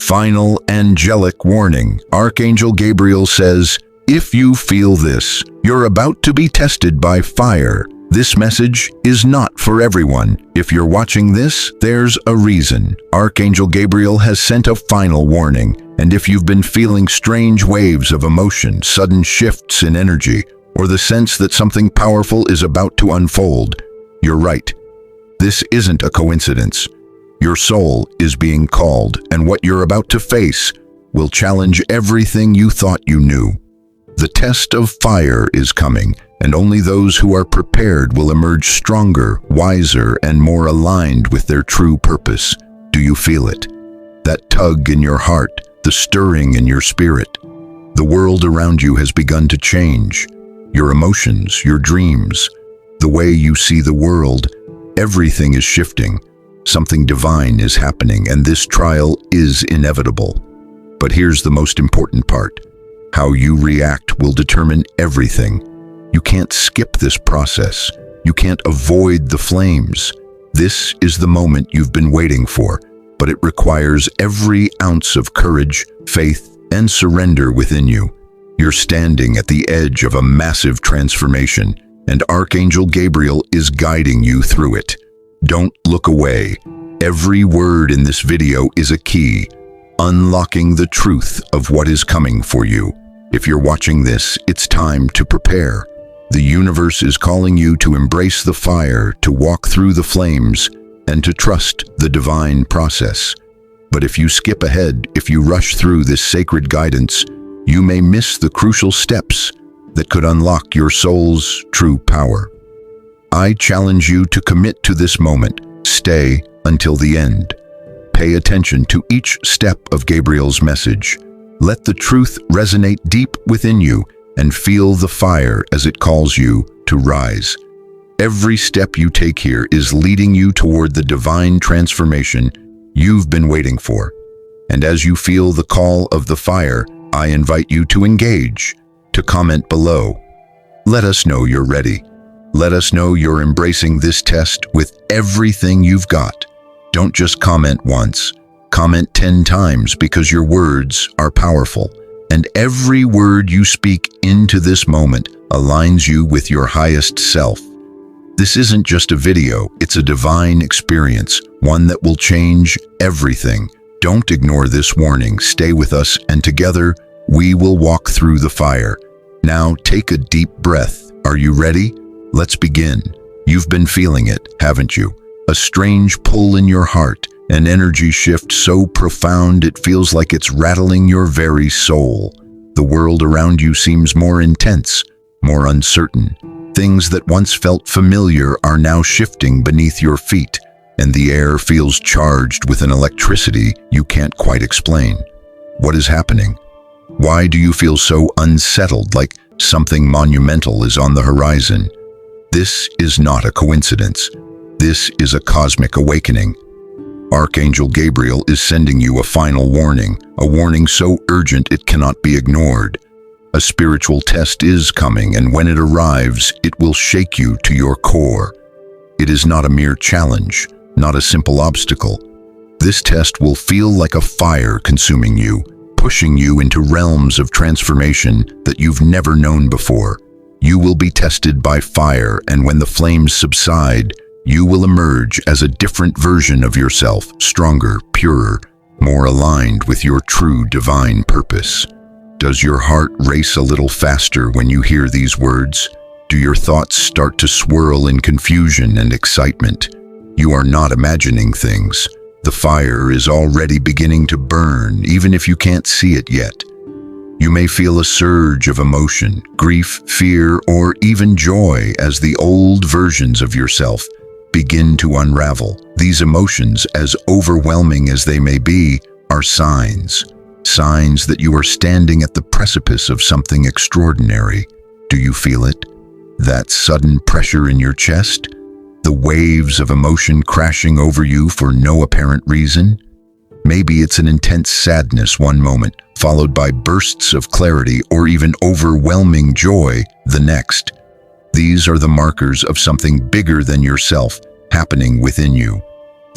Final angelic warning. Archangel Gabriel says, if you feel this, you're about to be tested by fire. This message is not for everyone. If you're watching this, there's a reason. Archangel Gabriel has sent a final warning, and if you've been feeling strange waves of emotion, sudden shifts in energy, or the sense that something powerful is about to unfold, you're right. This isn't a coincidence. Your soul is being called, and what you're about to face will challenge everything you thought you knew. The test of fire is coming, and only those who are prepared will emerge stronger, wiser, and more aligned with their true purpose. Do you feel it? That tug in your heart, the stirring in your spirit. The world around you has begun to change. Your emotions, your dreams, the way you see the world, everything is shifting. Something divine is happening, and this trial is inevitable. But here's the most important part. How you react will determine everything. You can't skip this process. You can't avoid the flames. This is the moment you've been waiting for, but it requires every ounce of courage, faith, and surrender within you. You're standing at the edge of a massive transformation, and Archangel Gabriel is guiding you through it. Don't look away. Every word in this video is a key, unlocking the truth of what is coming for you. If you're watching this, it's time to prepare. The universe is calling you to embrace the fire, to walk through the flames, and to trust the divine process. But if you skip ahead, if you rush through this sacred guidance, you may miss the crucial steps that could unlock your soul's true power. I challenge you to commit to this moment. Stay until the end. Pay attention to each step of Gabriel's message. Let the truth resonate deep within you and feel the fire as it calls you to rise. Every step you take here is leading you toward the divine transformation you've been waiting for. And as you feel the call of the fire, I invite you to engage, to comment below. Let us know you're ready. Let us know you're embracing this test with everything you've got. Don't just comment once. Comment 10 times, because your words are powerful, and every word you speak into this moment aligns you with your highest self. This isn't just a video, it's a divine experience, one that will change everything. Don't ignore this warning. Stay with us, and together we will walk through the fire. Now take a deep breath. Are you ready? Let's begin. You've been feeling it, haven't you? A strange pull in your heart, an energy shift so profound it feels like it's rattling your very soul. The world around you seems more intense, more uncertain. Things that once felt familiar are now shifting beneath your feet, and the air feels charged with an electricity you can't quite explain. What is happening? Why do you feel so unsettled, like something monumental is on the horizon? This is not a coincidence. This is a cosmic awakening. Archangel Gabriel is sending you a final warning, a warning so urgent it cannot be ignored. A spiritual test is coming, and when it arrives, it will shake you to your core. It is not a mere challenge, not a simple obstacle. This test will feel like a fire consuming you, pushing you into realms of transformation that you've never known before. You will be tested by fire, and when the flames subside, you will emerge as a different version of yourself, stronger, purer, more aligned with your true divine purpose. Does your heart race a little faster when you hear these words? Do your thoughts start to swirl in confusion and excitement? You are not imagining things. The fire is already beginning to burn, even if you can't see it yet. You may feel a surge of emotion, grief, fear, or even joy as the old versions of yourself begin to unravel. These emotions, as overwhelming as they may be, are signs that you are standing at the precipice of something extraordinary. Do you feel it? That sudden pressure in your chest? The waves of emotion crashing over you for no apparent reason? Maybe it's an intense sadness one moment, followed by bursts of clarity or even overwhelming joy the next. These are the markers of something bigger than yourself happening within you.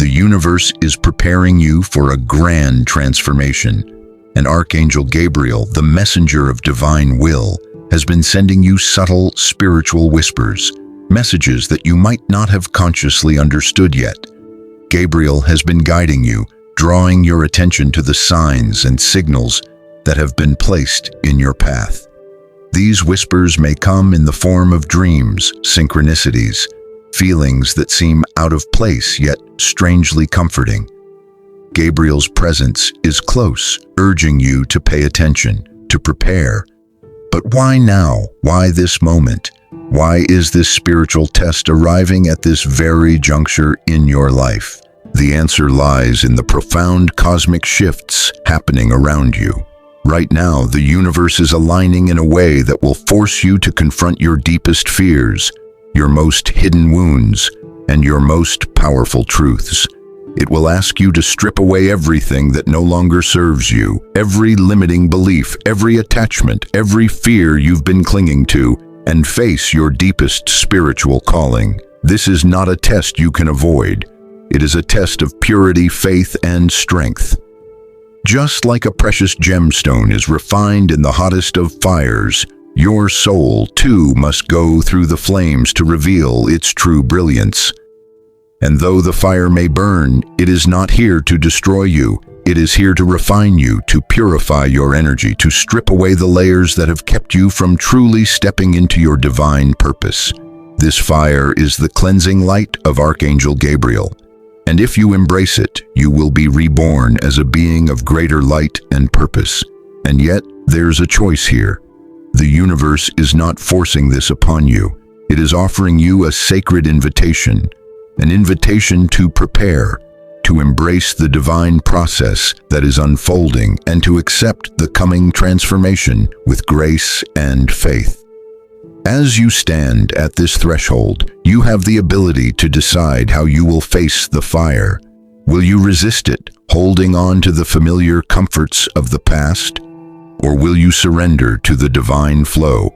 The universe is preparing you for a grand transformation. And Archangel Gabriel, the messenger of divine will, has been sending you subtle spiritual whispers, messages that you might not have consciously understood yet. Gabriel has been guiding you, drawing your attention to the signs and signals that have been placed in your path. These whispers may come in the form of dreams, synchronicities, feelings that seem out of place yet strangely comforting. Gabriel's presence is close, urging you to pay attention, to prepare. But why now? Why this moment? Why is this spiritual test arriving at this very juncture in your life? The answer lies in the profound cosmic shifts happening around you. Right now, the universe is aligning in a way that will force you to confront your deepest fears, your most hidden wounds, and your most powerful truths. It will ask you to strip away everything that no longer serves you, every limiting belief, every attachment, every fear you've been clinging to, and face your deepest spiritual calling. This is not a test you can avoid. It is a test of purity, faith, and strength. Just like a precious gemstone is refined in the hottest of fires, your soul, too, must go through the flames to reveal its true brilliance. And though the fire may burn, it is not here to destroy you. It is here to refine you, to purify your energy, to strip away the layers that have kept you from truly stepping into your divine purpose. This fire is the cleansing light of Archangel Gabriel. And if you embrace it, you will be reborn as a being of greater light and purpose. And yet, there's a choice here. The universe is not forcing this upon you. It is offering you a sacred invitation, an invitation to prepare, to embrace the divine process that is unfolding, and to accept the coming transformation with grace and faith. As you stand at this threshold, you have the ability to decide how you will face the fire. Will you resist it, holding on to the familiar comforts of the past? Or will you surrender to the divine flow,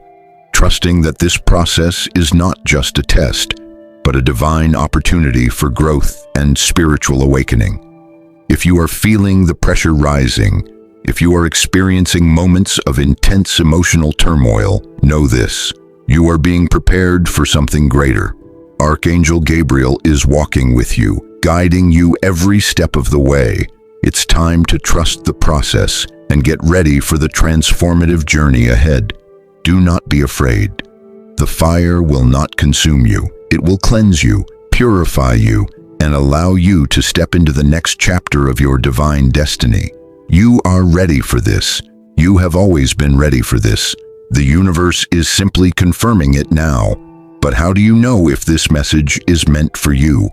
trusting that this process is not just a test, but a divine opportunity for growth and spiritual awakening? If you are feeling the pressure rising, if you are experiencing moments of intense emotional turmoil, know this: you are being prepared for something greater. Archangel Gabriel is walking with you, guiding you every step of the way. It's time to trust the process and get ready for the transformative journey ahead. Do not be afraid. The fire will not consume you. It will cleanse you, purify you, and allow you to step into the next chapter of your divine destiny. You are ready for this. You have always been ready for this. The universe is simply confirming it now. But how do you know if this message is meant for you?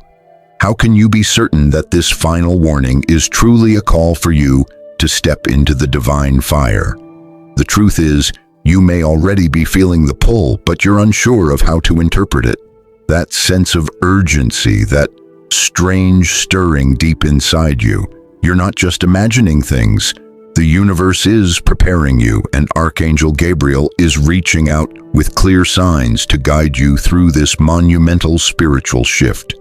How can you be certain that this final warning is truly a call for you to step into the divine fire? The truth is, you may already be feeling the pull, but you're unsure of how to interpret it. That sense of urgency, that strange stirring deep inside you. You're not just imagining things. The universe is preparing you, and Archangel Gabriel is reaching out with clear signs to guide you through this monumental spiritual shift.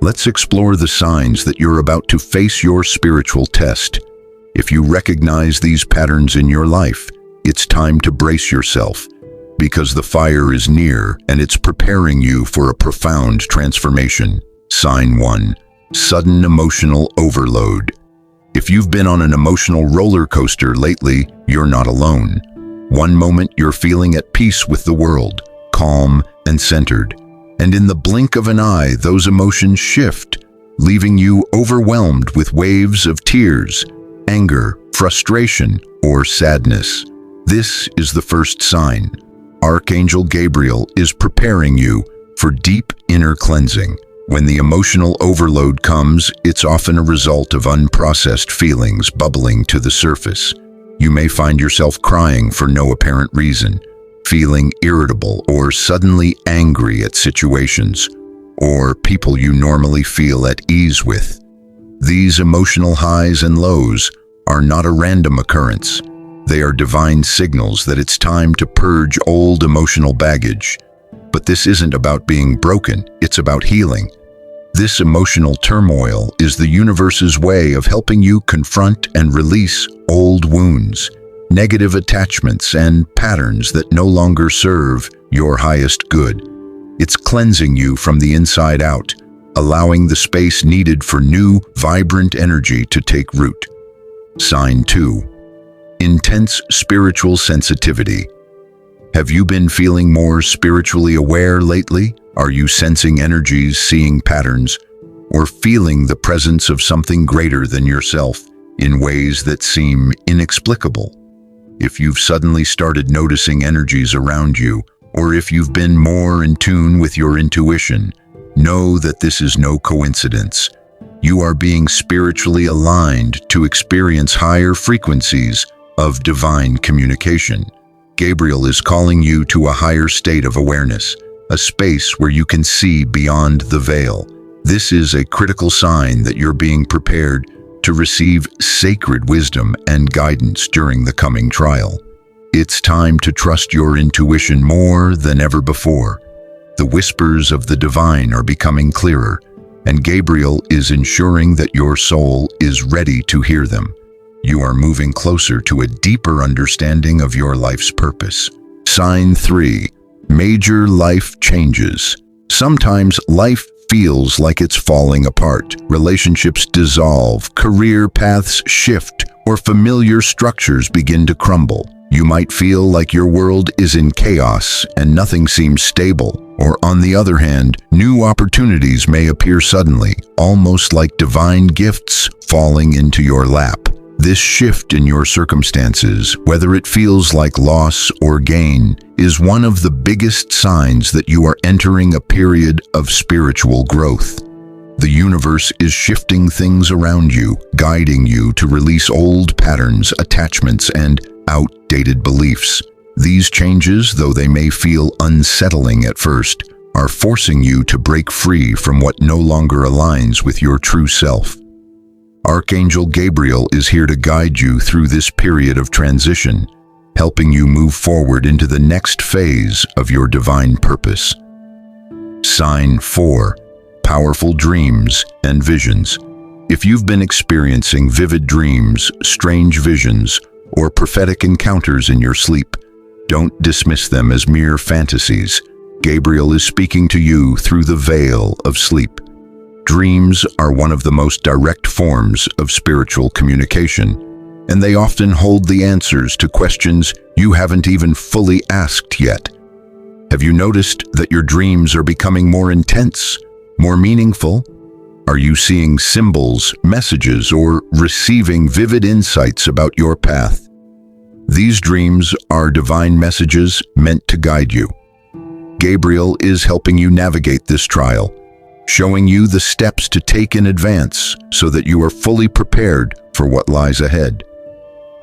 Let's explore the signs that you're about to face your spiritual test. If you recognize these patterns in your life, it's time to brace yourself, because the fire is near and it's preparing you for a profound transformation. Sign 1. Sudden emotional overload. If you've been on an emotional roller coaster lately, you're not alone. One moment you're feeling at peace with the world, calm and centered. And in the blink of an eye, those emotions shift, leaving you overwhelmed with waves of tears, anger, frustration, or sadness. This is the first sign. Archangel Gabriel is preparing you for deep inner cleansing. When the emotional overload comes, it's often a result of unprocessed feelings bubbling to the surface. You may find yourself crying for no apparent reason, feeling irritable or suddenly angry at situations or people you normally feel at ease with. These emotional highs and lows are not a random occurrence. They are divine signals that it's time to purge old emotional baggage. But this isn't about being broken, it's about healing. This emotional turmoil is the universe's way of helping you confront and release old wounds, negative attachments, and patterns that no longer serve your highest good. It's cleansing you from the inside out, allowing the space needed for new, vibrant energy to take root. Sign 2. Intense spiritual sensitivity. Have you been feeling more spiritually aware lately? Are you sensing energies, seeing patterns, or feeling the presence of something greater than yourself in ways that seem inexplicable? If you've suddenly started noticing energies around you, or if you've been more in tune with your intuition, know that this is no coincidence. You are being spiritually aligned to experience higher frequencies of divine communication. Gabriel is calling you to a higher state of awareness, a space where you can see beyond the veil. This is a critical sign that you're being prepared to receive sacred wisdom and guidance during the coming trial. It's time to trust your intuition more than ever before. The whispers of the divine are becoming clearer, and Gabriel is ensuring that your soul is ready to hear them. You are moving closer to a deeper understanding of your life's purpose. Sign 3. Major life changes. Sometimes life feels like it's falling apart. Relationships dissolve, career paths shift, or familiar structures begin to crumble. You might feel like your world is in chaos and nothing seems stable. Or on the other hand, new opportunities may appear suddenly, almost like divine gifts falling into your lap. This shift in your circumstances, whether it feels like loss or gain, is one of the biggest signs that you are entering a period of spiritual growth. The universe is shifting things around you, guiding you to release old patterns, attachments, and outdated beliefs. These changes, though they may feel unsettling at first, are forcing you to break free from what no longer aligns with your true self. Archangel Gabriel is here to guide you through this period of transition, helping you move forward into the next phase of your divine purpose. Sign 4. Powerful dreams and visions. If you've been experiencing vivid dreams, strange visions, or prophetic encounters in your sleep, don't dismiss them as mere fantasies. Gabriel is speaking to you through the veil of sleep. Dreams are one of the most direct forms of spiritual communication, and they often hold the answers to questions you haven't even fully asked yet. Have you noticed that your dreams are becoming more intense, more meaningful? Are you seeing symbols, messages, or receiving vivid insights about your path? These dreams are divine messages meant to guide you. Gabriel is helping you navigate this trial, showing you the steps to take in advance so that you are fully prepared for what lies ahead.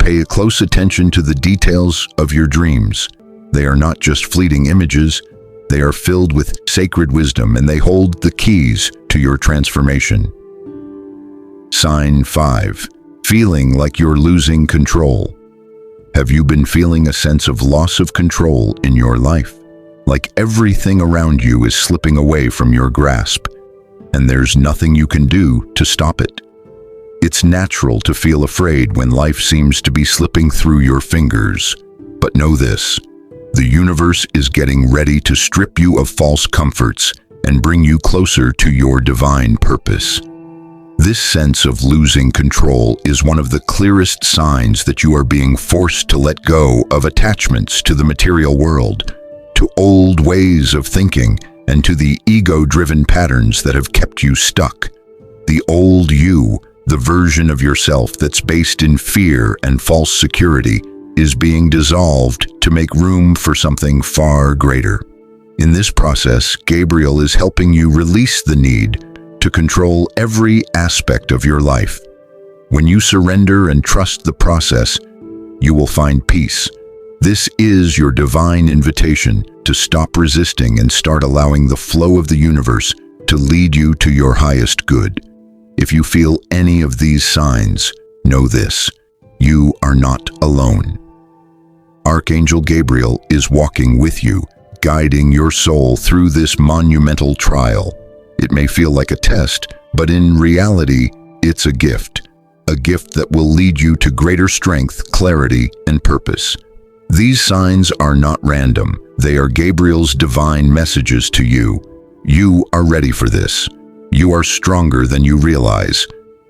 Pay close attention to the details of your dreams. They are not just fleeting images, they are filled with sacred wisdom, and they hold the keys to your transformation. Sign 5. Feeling like you're losing control. Have you been feeling a sense of loss of control in your life? Like everything around you is slipping away from your grasp, and there's nothing you can do to stop it. It's natural to feel afraid when life seems to be slipping through your fingers. But know this, the universe is getting ready to strip you of false comforts and bring you closer to your divine purpose. This sense of losing control is one of the clearest signs that you are being forced to let go of attachments to the material world, to old ways of thinking, and to the ego-driven patterns that have kept you stuck. The old you, the version of yourself that's based in fear and false security, is being dissolved to make room for something far greater. In this process, Gabriel is helping you release the need to control every aspect of your life. When you surrender and trust the process, you will find peace. This is your divine invitation to stop resisting and start allowing the flow of the universe to lead you to your highest good. If you feel any of these signs, know this: you are not alone. Archangel Gabriel is walking with you, guiding your soul through this monumental trial. It may feel like a test, but in reality, it's a gift that will lead you to greater strength, clarity, and purpose. These signs are not random. They are Gabriel's divine messages to you. You are ready for this. You are stronger than you realize.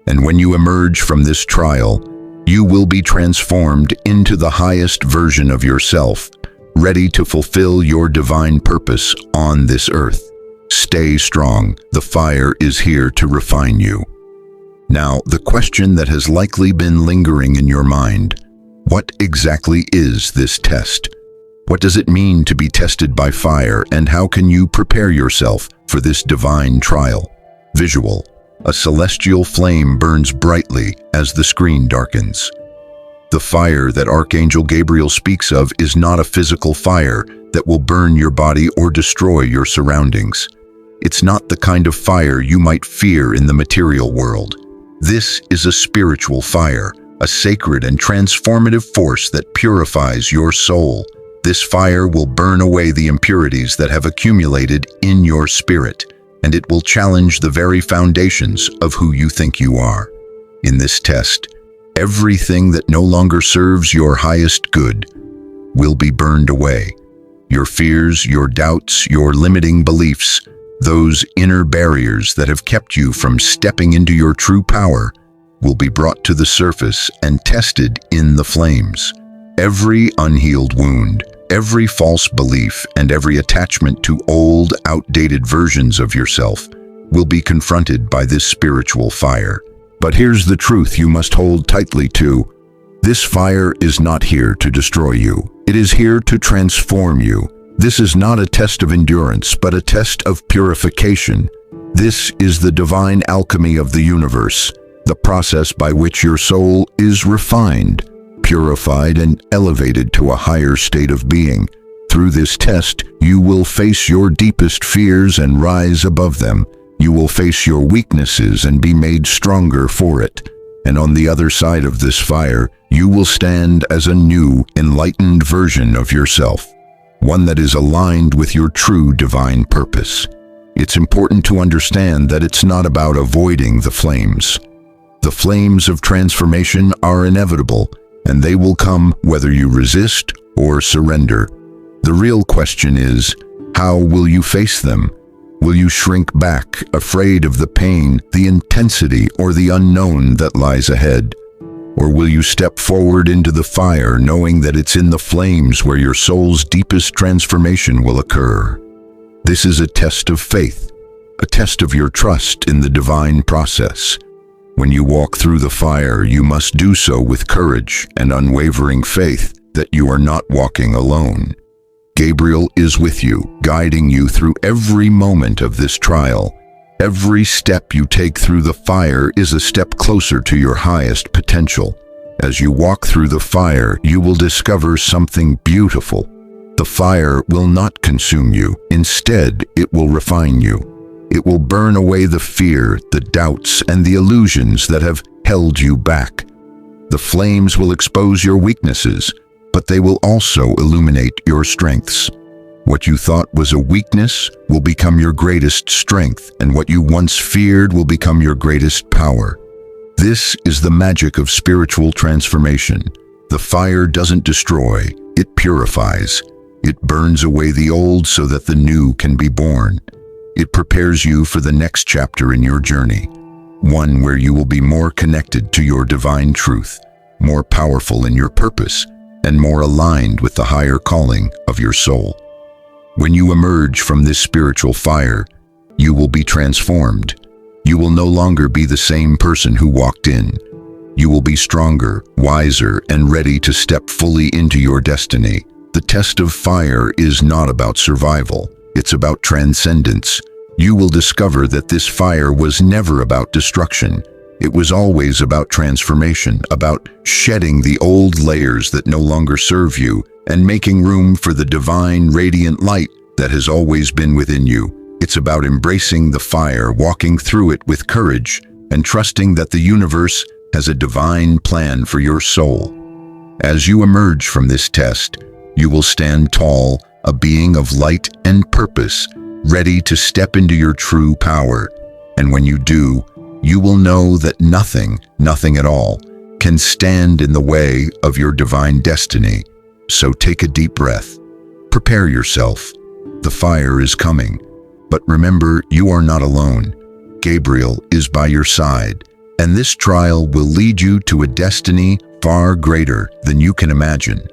And when you emerge from this trial, you will be transformed into the highest version of yourself, ready to fulfill your divine purpose on this earth. Stay strong. The fire is here to refine you. Now, the question that has likely been lingering in your mind: what exactly is this test? What does it mean to be tested by fire, and how can you prepare yourself for this divine trial? Visual: a celestial flame burns brightly as the screen darkens. The fire that Archangel Gabriel speaks of is not a physical fire that will burn your body or destroy your surroundings. It's not the kind of fire you might fear in the material world. This is a spiritual fire, a sacred and transformative force that purifies your soul. This fire will burn away the impurities that have accumulated in your spirit, and it will challenge the very foundations of who you think you are. In this test, everything that no longer serves your highest good will be burned away. Your fears, your doubts, your limiting beliefs, those inner barriers that have kept you from stepping into your true power, will be brought to the surface and tested in the flames. Every unhealed wound, every false belief, and every attachment to old, outdated versions of yourself will be confronted by this spiritual fire. But here's the truth you must hold tightly to. This fire is not here to destroy you. It is here to transform you. This is not a test of endurance, but a test of purification. This is the divine alchemy of the universe, the process by which your soul is refined, purified, and elevated to a higher state of being. Through this test, you will face your deepest fears and rise above them. You will face your weaknesses and be made stronger for it. And on the other side of this fire, you will stand as a new, enlightened version of yourself, one that is aligned with your true divine purpose. It's important to understand that it's not about avoiding the flames. The flames of transformation are inevitable, and they will come whether you resist or surrender. The real question is, how will you face them? Will you shrink back, afraid of the pain, the intensity, or the unknown that lies ahead? Or will you step forward into the fire, knowing that it's in the flames where your soul's deepest transformation will occur? This is a test of faith, a test of your trust in the divine process. When you walk through the fire, you must do so with courage and unwavering faith that you are not walking alone. Gabriel is with you, guiding you through every moment of this trial. Every step you take through the fire is a step closer to your highest potential. As you walk through the fire, you will discover something beautiful. The fire will not consume you. Instead, it will refine you. It will burn away the fear, the doubts, and the illusions that have held you back. The flames will expose your weaknesses, but they will also illuminate your strengths. What you thought was a weakness will become your greatest strength, and what you once feared will become your greatest power. This is the magic of spiritual transformation. The fire doesn't destroy, it purifies. It burns away the old so that the new can be born. It prepares you for the next chapter in your journey, one where you will be more connected to your divine truth, more powerful in your purpose, and more aligned with the higher calling of your soul. When you emerge from this spiritual fire, you will be transformed. You will no longer be the same person who walked in. You will be stronger, wiser, and ready to step fully into your destiny. The test of fire is not about survival. It's about transcendence. You will discover that this fire was never about destruction. It was always about transformation, about shedding the old layers that no longer serve you and making room for the divine, radiant light that has always been within you. It's about embracing the fire, walking through it with courage, and trusting that the universe has a divine plan for your soul. As you emerge from this test, you will stand tall, a being of light and purpose, ready to step into your true power. And when you do, you will know that nothing at all, can stand in the way of your divine destiny. So take a deep breath. Prepare yourself. The fire is coming. But remember, you are not alone. Gabriel is by your side, and this trial will lead you to a destiny far greater than you can imagine.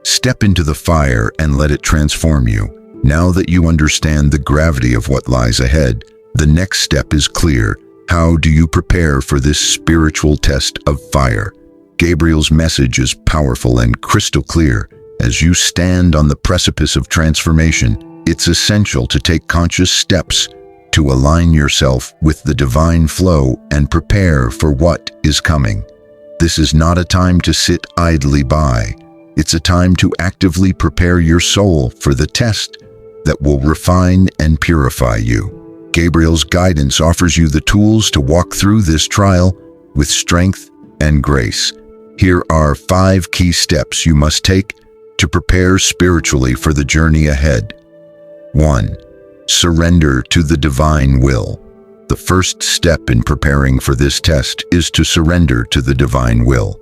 Step into the fire and let it transform you. Now that you understand the gravity of what lies ahead, the next step is clear. How do you prepare for this spiritual test of fire? Gabriel's message is powerful and crystal clear. As you stand on the precipice of transformation, it's essential to take conscious steps to align yourself with the divine flow and prepare for what is coming. This is not a time to sit idly by. It's a time to actively prepare your soul for the test that will refine and purify you. Gabriel's guidance offers you the tools to walk through this trial with strength and grace. Here are 5 key steps you must take to prepare spiritually for the journey ahead. 1. Surrender to the divine will. The first step in preparing for this test is to surrender to the divine will.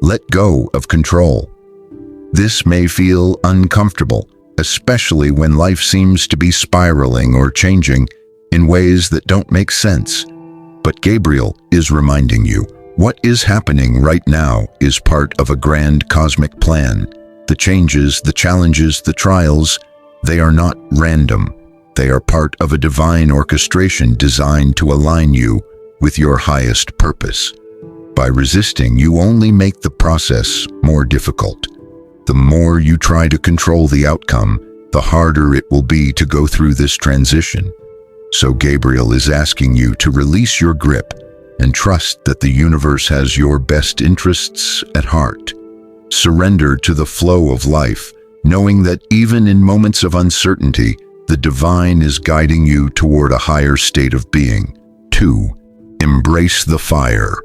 Let go of control. This may feel uncomfortable, especially when life seems to be spiraling or changing in ways that don't make sense. But Gabriel is reminding you, what is happening right now is part of a grand cosmic plan. The changes, the challenges, the trials, they are not random. They are part of a divine orchestration designed to align you with your highest purpose. By resisting, you only make the process more difficult. The more you try to control the outcome, the harder it will be to go through this transition. So Gabriel is asking you to release your grip and trust that the universe has your best interests at heart. Surrender to the flow of life, knowing that even in moments of uncertainty, the divine is guiding you toward a higher state of being. 2. Embrace the fire.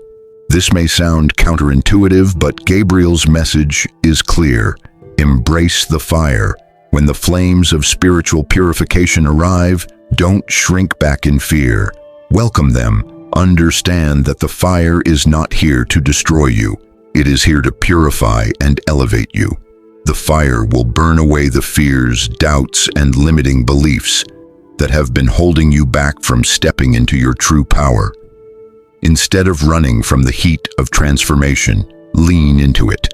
This may sound counterintuitive, but Gabriel's message is clear. Embrace the fire. When the flames of spiritual purification arrive, don't shrink back in fear. Welcome them. Understand that the fire is not here to destroy you. It is here to purify and elevate you. The fire will burn away the fears, doubts, and limiting beliefs that have been holding you back from stepping into your true power. Instead of running from the heat of transformation, lean into it.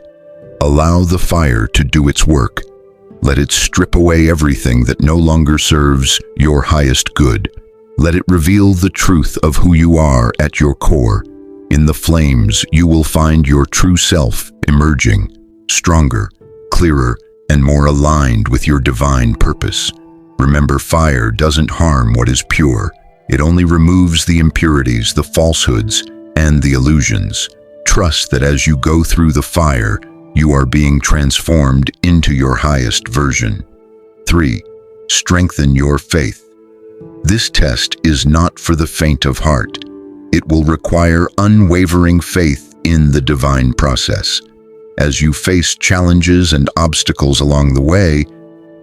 Allow the fire to do its work. Let it strip away everything that no longer serves your highest good. Let it reveal the truth of who you are at your core. In the flames, you will find your true self emerging, stronger, clearer, and more aligned with your divine purpose. Remember, fire doesn't harm what is pure. It only removes the impurities, the falsehoods, and the illusions. Trust that as you go through the fire, you are being transformed into your highest version. 3. Strengthen your faith. This test is not for the faint of heart. It will require unwavering faith in the divine process. As you face challenges and obstacles along the way,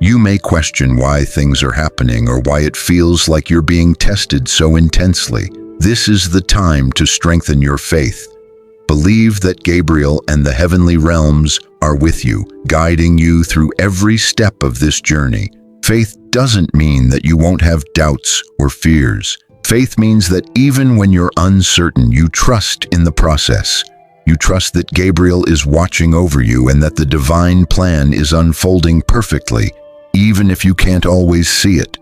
you may question why things are happening or why it feels like you're being tested so intensely. This is the time to strengthen your faith. Believe that Gabriel and the heavenly realms are with you, guiding you through every step of this journey. Faith doesn't mean that you won't have doubts or fears. Faith means that even when you're uncertain, you trust in the process. You trust that Gabriel is watching over you and that the divine plan is unfolding perfectly, even if you can't always see it.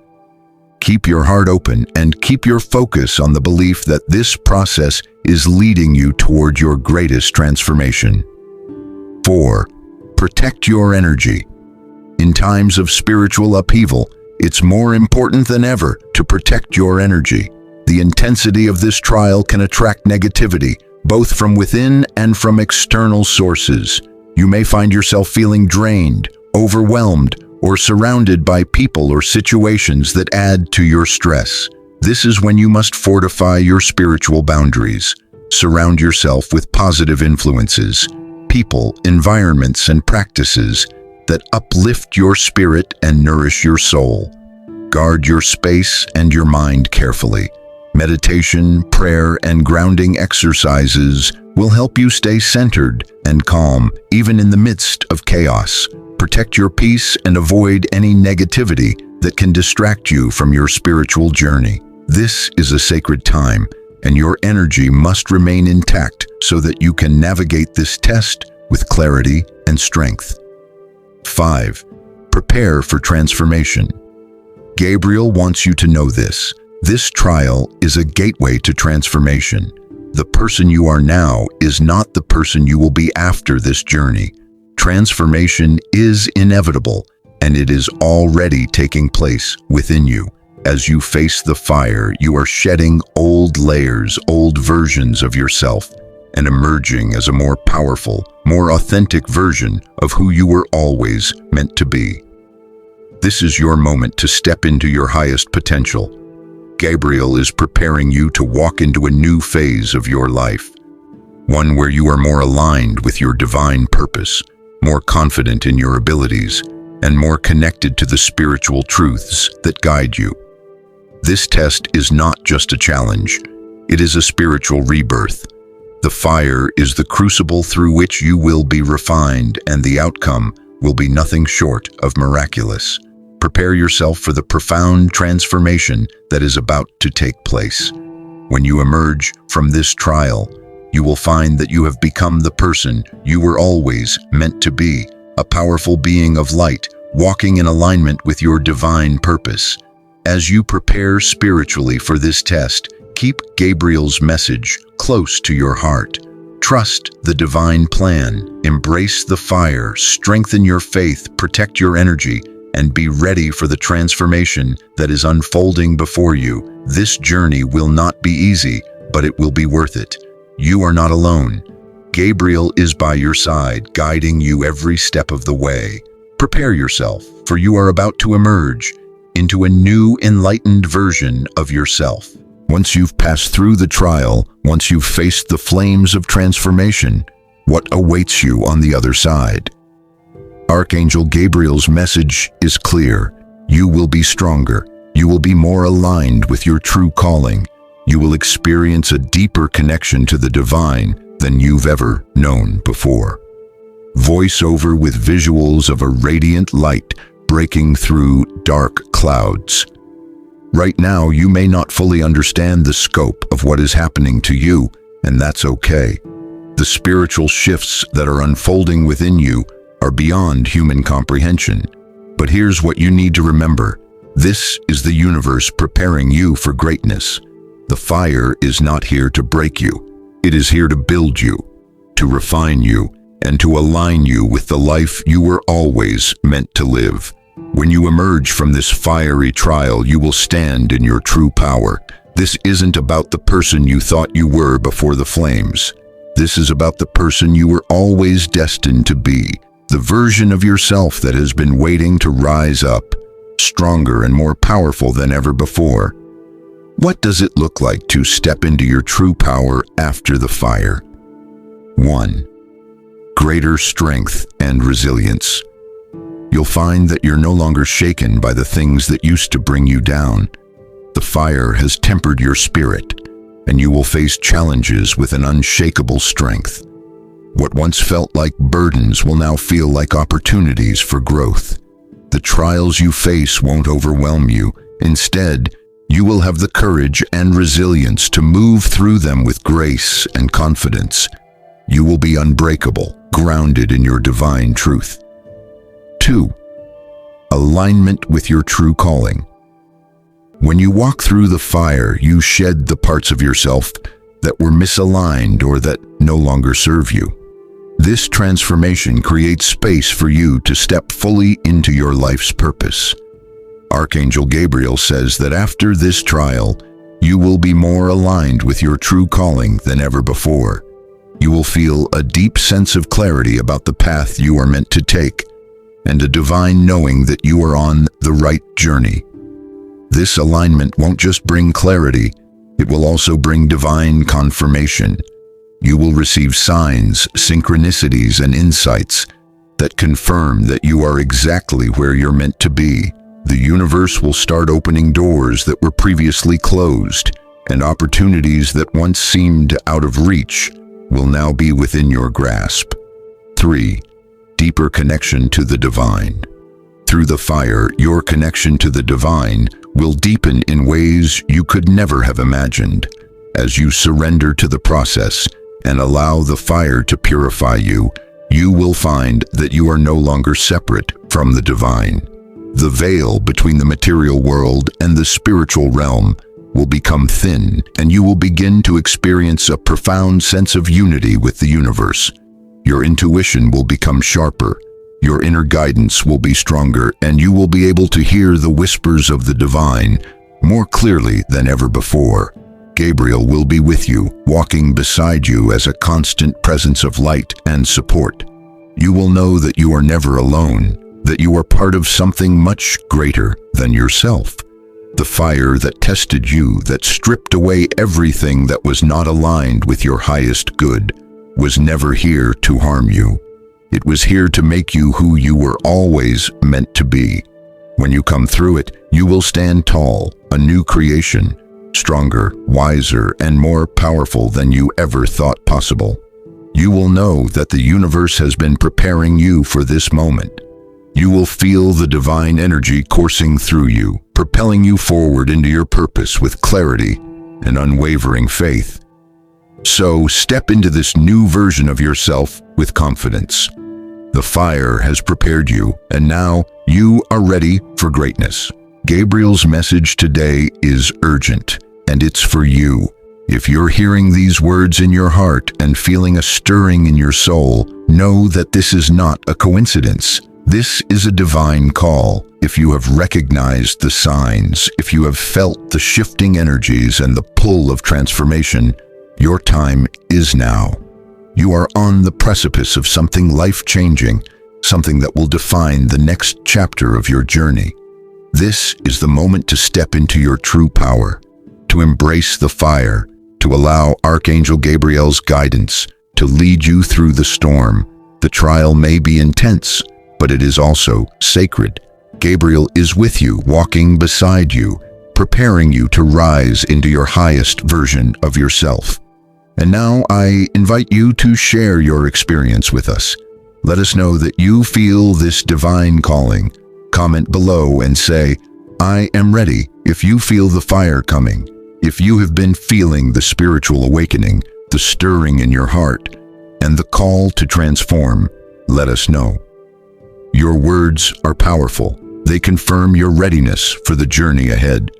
Keep your heart open and keep your focus on the belief that this process is leading you toward your greatest transformation. 4. Protect your energy. In times of spiritual upheaval, it's more important than ever to protect your energy. The intensity of this trial can attract negativity, both from within and from external sources. You may find yourself feeling drained, overwhelmed, or surrounded by people or situations that add to your stress. This is when you must fortify your spiritual boundaries. Surround yourself with positive influences, people, environments, and practices that uplift your spirit and nourish your soul. Guard your space and your mind carefully. Meditation, prayer, and grounding exercises will help you stay centered and calm, even in the midst of chaos. Protect your peace and avoid any negativity that can distract you from your spiritual journey. This is a sacred time, and your energy must remain intact so that you can navigate this test with clarity and strength. 5. Prepare for transformation. Gabriel wants you to know this. This trial is a gateway to transformation. The person you are now is not the person you will be after this journey. Transformation is inevitable, and it is already taking place within you. As you face the fire, you are shedding old layers, old versions of yourself, and emerging as a more powerful, more authentic version of who you were always meant to be. This is your moment to step into your highest potential. Gabriel is preparing you to walk into a new phase of your life, one where you are more aligned with your divine purpose, more confident in your abilities, and more connected to the spiritual truths that guide you. This test is not just a challenge, it is a spiritual rebirth. The fire is the crucible through which you will be refined, and the outcome will be nothing short of miraculous. Prepare yourself for the profound transformation that is about to take place. When you emerge from this trial, you will find that you have become the person you were always meant to be, a powerful being of light, walking in alignment with your divine purpose. As you prepare spiritually for this test, keep Gabriel's message close to your heart. Trust the divine plan, embrace the fire, strengthen your faith, protect your energy, and be ready for the transformation that is unfolding before you. This journey will not be easy, but it will be worth it. You are not alone. Gabriel is by your side, guiding you every step of the way. Prepare yourself, for you are about to emerge into a new, enlightened version of yourself. Once you've passed through the trial, once you've faced the flames of transformation, what awaits you on the other side? Archangel Gabriel's message is clear. You will be stronger. You will be more aligned with your true calling. You will experience a deeper connection to the divine than you've ever known before. Voiceover with visuals of a radiant light breaking through dark clouds. Right now, you may not fully understand the scope of what is happening to you, and that's okay. The spiritual shifts that are unfolding within you are beyond human comprehension. But here's what you need to remember. This is the universe preparing you for greatness. The fire is not here to break you. It is here to build you, to refine you, and to align you with the life you were always meant to live. When you emerge from this fiery trial, you will stand in your true power. This isn't about the person you thought you were before the flames. This is about the person you were always destined to be, the version of yourself that has been waiting to rise up, stronger and more powerful than ever before. What does it look like to step into your true power after the fire? 1. Greater strength and resilience. You'll find that you're no longer shaken by the things that used to bring you down. The fire has tempered your spirit, and you will face challenges with an unshakable strength. What once felt like burdens will now feel like opportunities for growth. The trials you face won't overwhelm you. Instead, you will have the courage and resilience to move through them with grace and confidence. You will be unbreakable, grounded in your divine truth. 2. Alignment with your true calling. When you walk through the fire, you shed the parts of yourself that were misaligned or that no longer serve you. This transformation creates space for you to step fully into your life's purpose. Archangel Gabriel says that after this trial, you will be more aligned with your true calling than ever before. You will feel a deep sense of clarity about the path you are meant to take, and a divine knowing that you are on the right journey. This alignment won't just bring clarity, it will also bring divine confirmation. You will receive signs, synchronicities, and insights that confirm that you are exactly where you're meant to be. The universe will start opening doors that were previously closed, and opportunities that once seemed out of reach will now be within your grasp. 3. Deeper connection to the divine. Through the fire, your connection to the divine will deepen in ways you could never have imagined. As you surrender to the process and allow the fire to purify you, you will find that you are no longer separate from the divine. The veil between the material world and the spiritual realm will become thin, and you will begin to experience a profound sense of unity with the universe. Your intuition will become sharper, your inner guidance will be stronger, and you will be able to hear the whispers of the divine more clearly than ever before. Gabriel will be with you, walking beside you as a constant presence of light and support. You will know that you are never alone, that you are part of something much greater than yourself. The fire that tested you, that stripped away everything that was not aligned with your highest good, was never here to harm you. It was here to make you who you were always meant to be. When you come through it, you will stand tall, a new creation, stronger, wiser, and more powerful than you ever thought possible. You will know that the universe has been preparing you for this moment. You will feel the divine energy coursing through you, propelling you forward into your purpose with clarity and unwavering faith. So step into this new version of yourself with confidence. The fire has prepared you, and now you are ready for greatness. Gabriel's message today is urgent, and it's for you. If you're hearing these words in your heart and feeling a stirring in your soul, know that this is not a coincidence. This is a divine call. If you have recognized the signs, if you have felt the shifting energies and the pull of transformation, your time is now. You are on the precipice of something life-changing, something that will define the next chapter of your journey. This is the moment to step into your true power, to embrace the fire, to allow Archangel Gabriel's guidance to lead you through the storm. The trial may be intense, but it is also sacred. Gabriel is with you, walking beside you, preparing you to rise into your highest version of yourself. And now I invite you to share your experience with us. Let us know that you feel this divine calling. Comment below and say, "I am ready," if you feel the fire coming. If you have been feeling the spiritual awakening, the stirring in your heart, and the call to transform, let us know. Your words are powerful. They confirm your readiness for the journey ahead.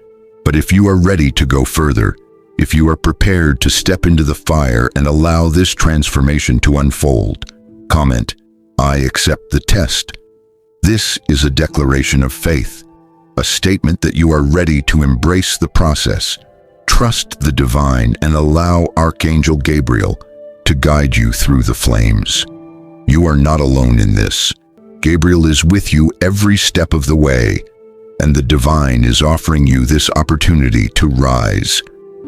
But if you are ready to go further, if you are prepared to step into the fire and allow this transformation to unfold, comment, "I accept the test." This is a declaration of faith, a statement that you are ready to embrace the process. Trust the divine and allow Archangel Gabriel to guide you through the flames. You are not alone in this. Gabriel is with you every step of the way, and the divine is offering you this opportunity to rise.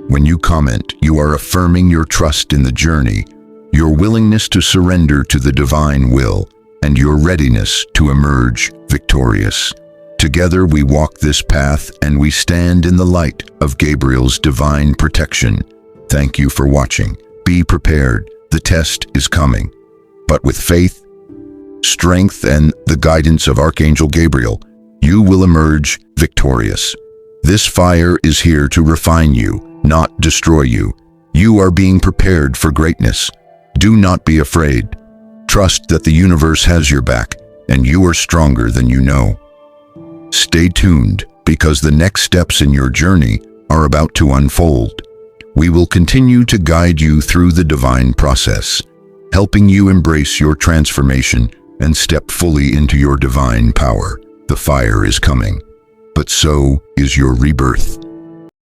When you comment, you are affirming your trust in the journey, your willingness to surrender to the divine will, and your readiness to emerge victorious. Together we walk this path and we stand in the light of Gabriel's divine protection. Thank you for watching. Be prepared. The test is coming. But with faith, strength, and the guidance of Archangel Gabriel, you will emerge victorious. This fire is here to refine you, not destroy you. You are being prepared for greatness. Do not be afraid. Trust that the universe has your back, and you are stronger than you know. Stay tuned, because the next steps in your journey are about to unfold. We will continue to guide you through the divine process, helping you embrace your transformation and step fully into your divine power. The fire is coming, but so is your rebirth.